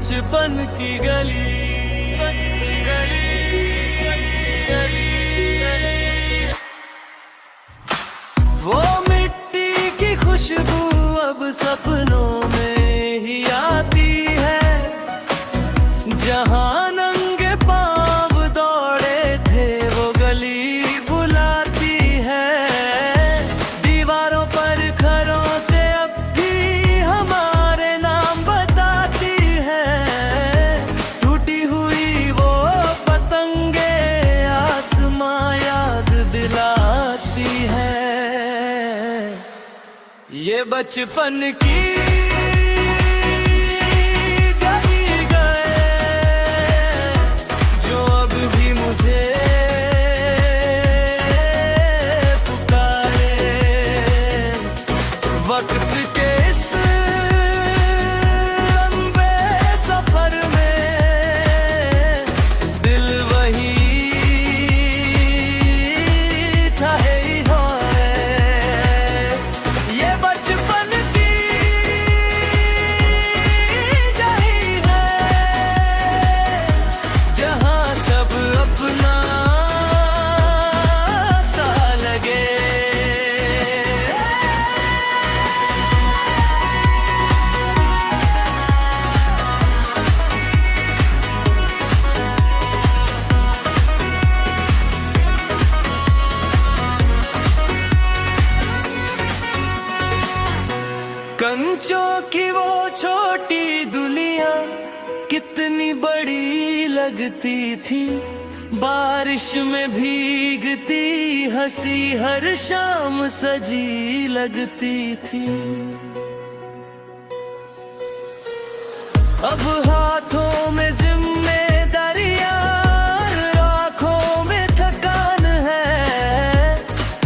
बचपन की गली। वो मिट्टी की खुशबू अब सपनों में ही आती है, जहाँ नंगे पाँव दौड़े थे वो गली बुलाती है। दीवारों पर खरोंचे अब भी हमारे नाम बताती है। टूटी हुई वो पतंगे आसमां याद दिलाती है। ये बचपन की गली गए जो अब भी मुझे पुकारे। वक्त के इस लंबे सफर में दिल वही था ही है। ये बचपन की गली है जहाँ सब अपना सा लगे। कंचों की वो छोटी दुनिया कितनी बड़ी लगती थी। बारिश में भीगती हंसी हर शाम सजी लगती थी। अब हाथों में जिम्मेदारियां, आंखों में थकान है,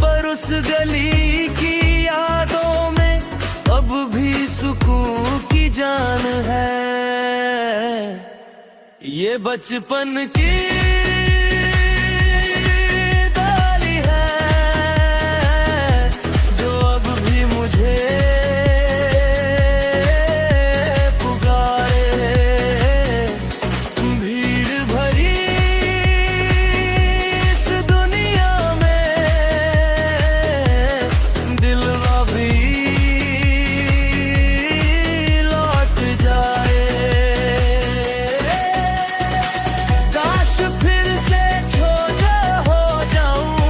पर उस गली की यादों में अब भी सुकून की जान है। ये बचपन की गली है जो अब भी मुझे पुकारे। भीड़ भरी इस दुनिया में दिलवा भी लौट जाए। काश फिर से छोटा हो जाऊं,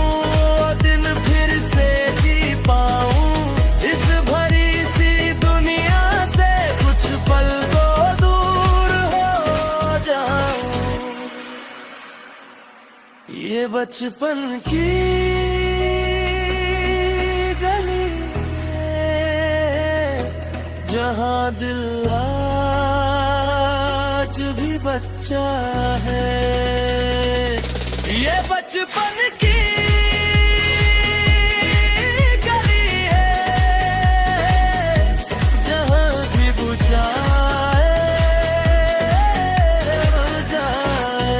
दिन फिर से जी पाऊं इस भरी सी दुनिया से, कुछ पल को दूर हो जाऊं। ये बचपन की गली है जहाँ दिल आज भी बच्चा है। ये बचपन की गली है जहाँ भी बुझाए जाए।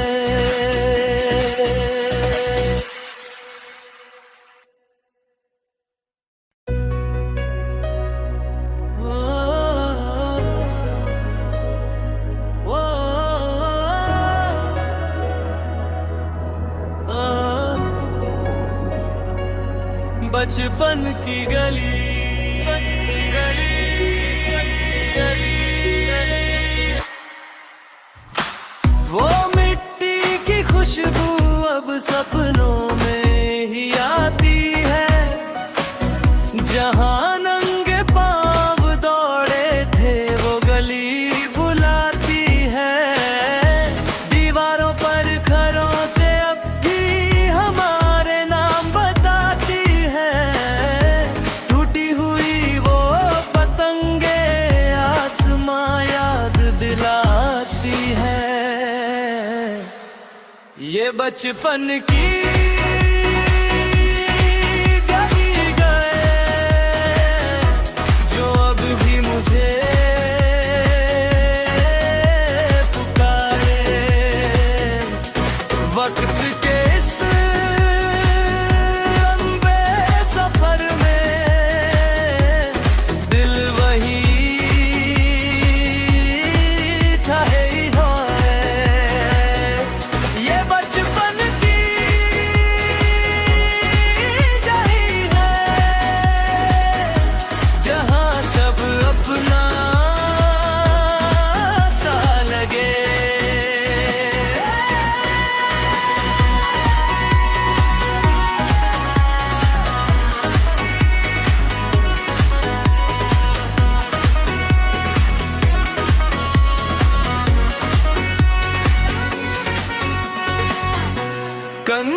बचपन की गली। वो मिट्टी की खुशबू अब सपनों में ही आती है, जहाँ नंगे पाँव दौड़े थे वो गली बुलाती है। दीवारों पर खरोंचे अब भी हमारे नाम बताती है। टूटी हुई वो पतंगे आसमां याद दिलाती है। ये बचपन की गली गए जो अब भी मुझे पुकारे। वक्त के इस लंबे सफर में दिल वही था।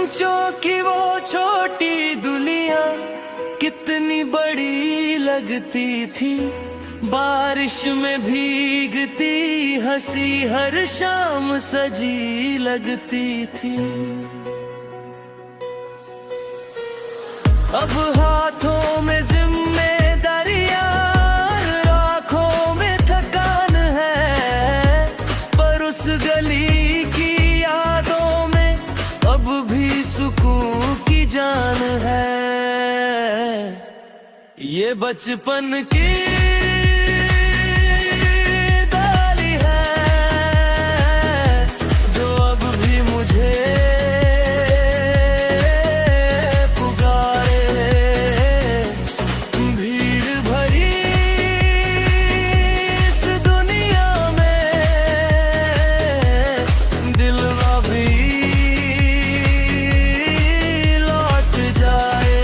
कंचों की वो छोटी दुनिया कितनी बड़ी लगती थी, बारिश में भीगती हंसी हर शाम सजी लगती थी। अब हाथों में जिम्मेदारियां, आंखों में थकान है, पर उस गली की यादों में अब भी सुकून की जान है। ये बचपन की डाली है जो अब भी मुझे पुकारे। भीड़ भरी इस दुनिया में दिलवा भी लौट जाए।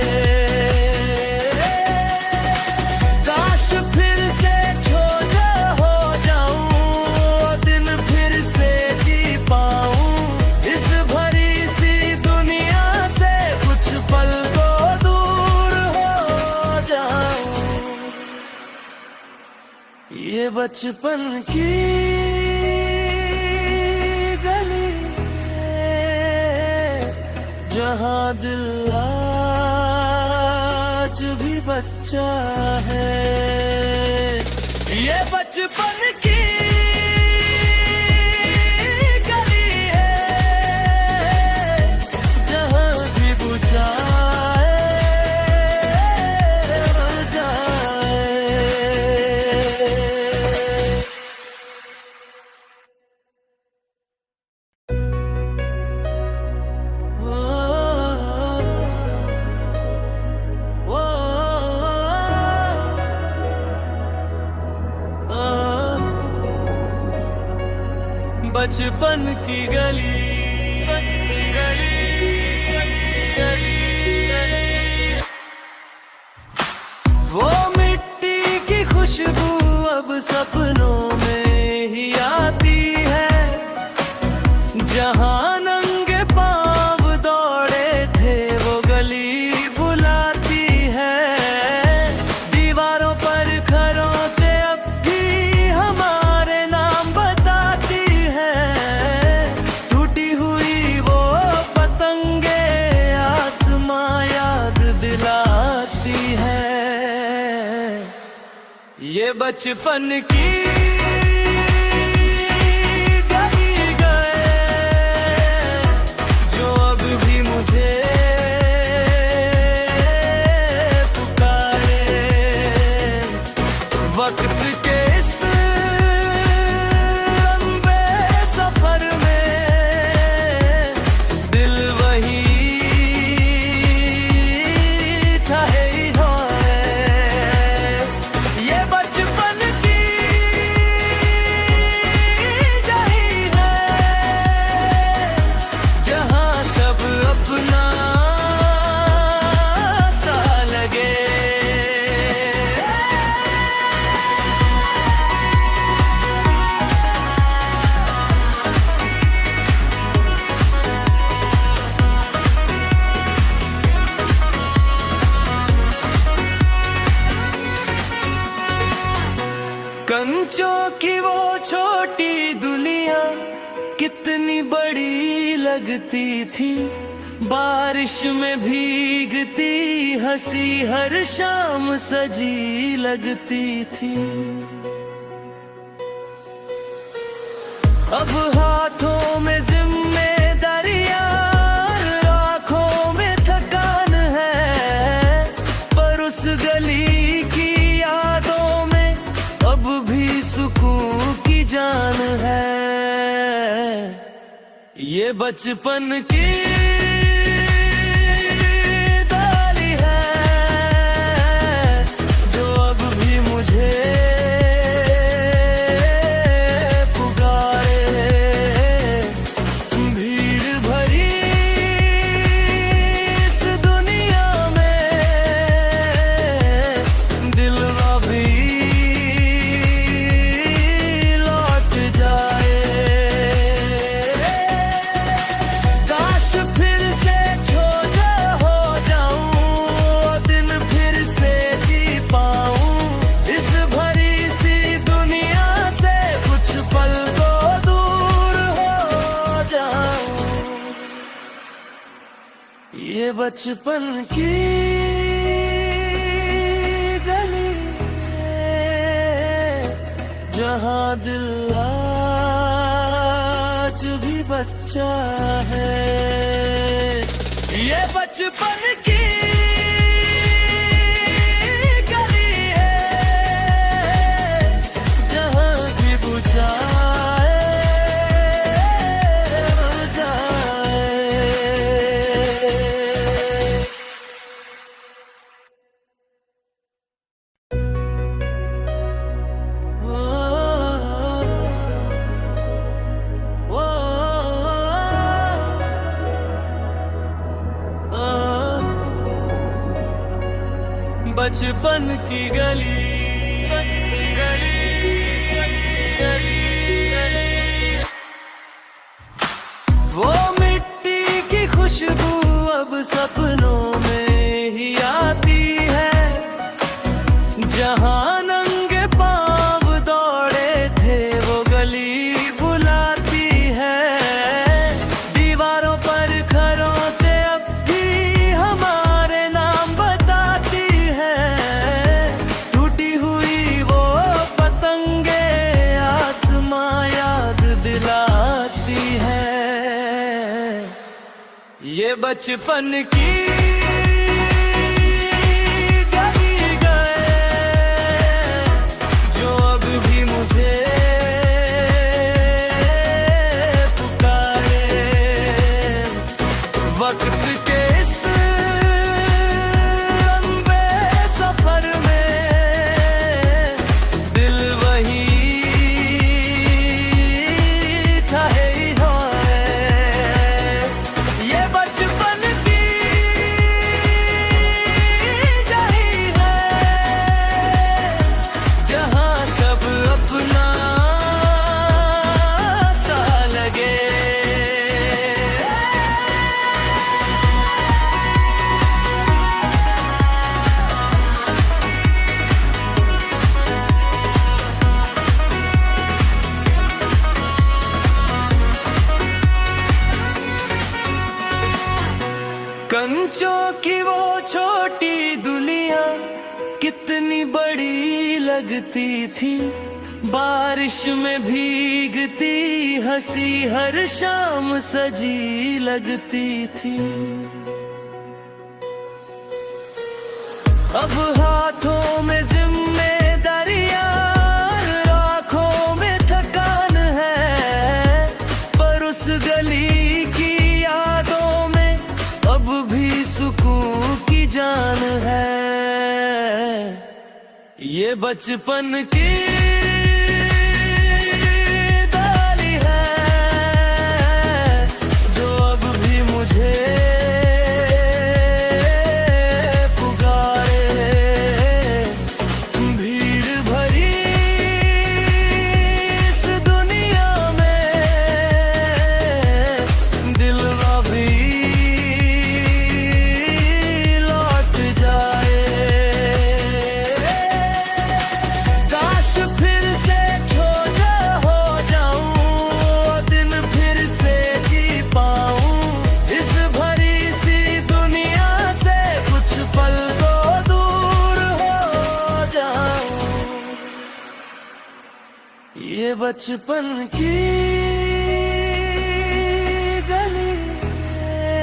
काश फिर से छोटा हो जाऊं, दिन फिर से जी पाऊं, इस भरी सी दुनिया से कुछ पल को दूर हो जाऊं। ये बचपन की गली है जहाँ दिल आज भी बच्चा है। ये बचपन की गली है जहाँ भी बुझाए जाए। बचपन की गली, वो मिट्टी की खुशबू अब सपनों में ही आती है, जहाँ नंगे पाँव दौड़े थे वो गली बुलाती है। दीवारों पर खरोंचे अब भी हमारे नाम बताती है, टूटी हुई वो पतंगे आसमां याद दिलाती है। ये बचपन की गली गए जो अब भी मुझे पुकारे। वक्त के इस लंबे सफर में दिल वही ठहरी है। ये बचपन की गली है जहाँ सब अपना सा लगे। कंचों की वो छोटी दुनिया कितनी बड़ी लगती थी, बारिश में भीगती हंसी हर शाम सजी लगती थी। अब हाथों में जिम्मेदारियां, आंखों में थकान है, पर उस गली की यादों में अब भी सुकून की जान है। ये बचपन की डाली है जो अब भी मुझे पुकारे। भीड़ भरी इस दुनिया में दिलवा भी लौट जाए। काश ये बचपन की गली है जहाँ दिल आज भी बच्चा है। ये बचपन की गली है जहाँ भी बुझाए जाए। बचपन की गली वो मिट्टी की खुशबू अब सपनों में ही आती है। जहाँ नंगे पाँव दौड़े थे वो गली बुलाती है। दीवारों पर खरोंचे अब भी हमारे नाम बताती है। टूटी हुई वो पतंगे आसमां याद दिलाती है। ये बचपन की गली गए जो अब भी मुझे पुकारे। वक्त के इस लंबे सफर में दिल वही था है। ये बचपन की गली है जहाँ सब अपना सा लगे। कंचों की वो छोटी दुलियां कितनी बड़ी लगती थी। बारिश में भीगती हंसी हर शाम सजी लगती थी। अब हाथों में जिम्मेदारियां आंखों में थकान है। पर उस गली की यादों में अब भी सुकून की जान है। ये बचपन की गली है जो अब भी मुझे पुकारे। भीड़ भरी इस दुनिया में दिलवा भी लौट जाए। काश फिर से छोटा हो जाऊं दिन फिर से जी पाऊं। इस भरी सी दुनिया से कुछ पल को दूर हो जाऊं। ये बचपन की गली है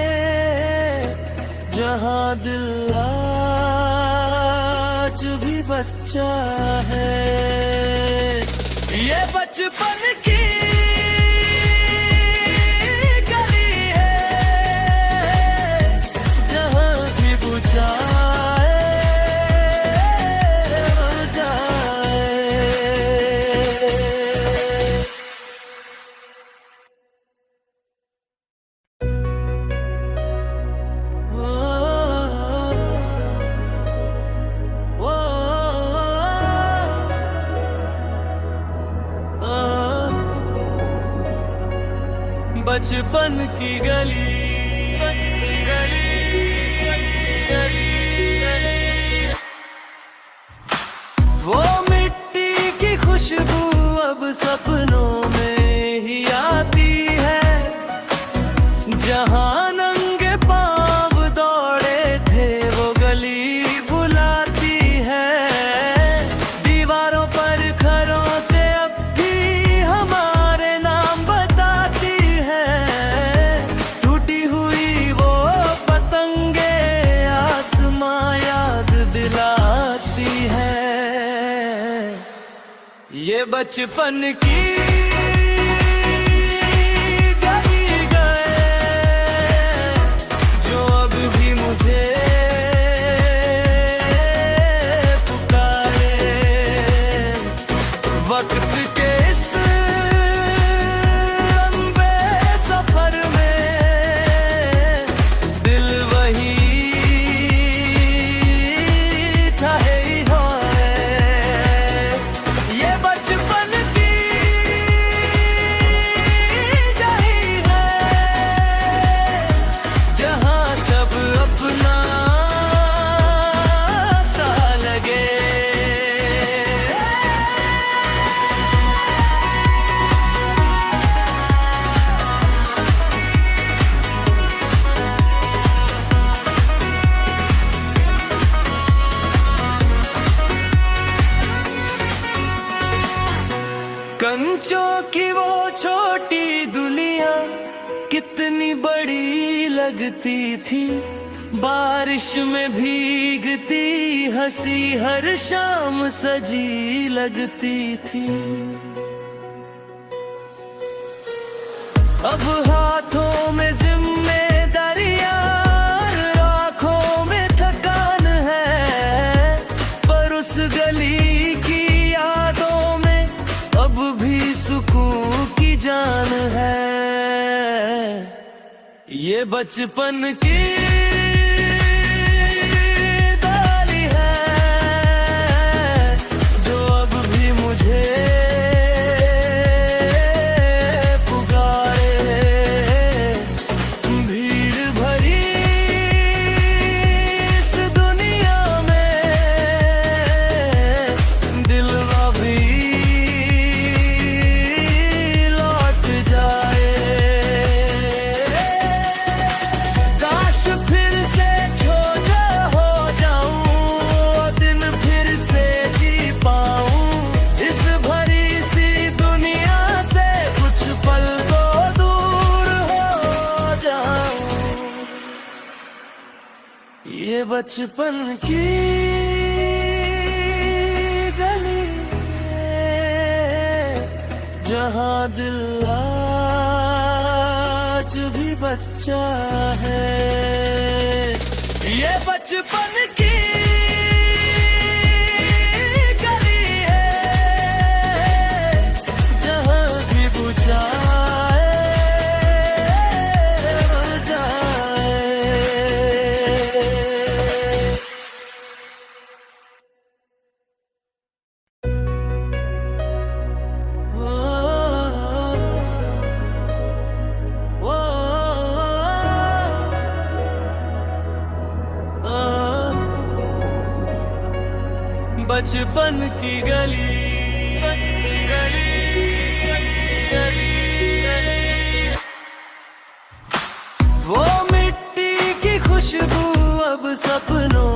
जहाँ दिल आज भी बच्चा है। ये बचपन की गली है जहाँ भी बुझाए जाए। बचपन की गली वो मिट्टी की खुशबू अब सपनों में ही आती है। जहाँ नंगे पाँव दौड़ ये बचपन की गली गए जो अब भी मुझे पुकारे। वक्त के इस लंबे सफर में दिल वही था है। ये बचपन की जही है जहाँ सब अपना सा लगे। कंचों की वो छोटी दुनिया कितनी बड़ी लगती थी, बारिश में भीगती हंसी हर शाम सजी लगती थी। अब हाथों में जिम्मेदारियां, आंखों में थकान है, पर उस गली की यादों में अब भी सुकून की जान है। ये बचपन की डाली है जो अब भी मुझे पुकारे। भीड़ भरी इस दुनिया में दिल भी ये बचपन की गली है जहाँ दिल आज भी बच्चा है। ये बचपन की गली है जहाँ भी बुझा बचपन की गली। वो मिट्टी की खुशबू अब सपनों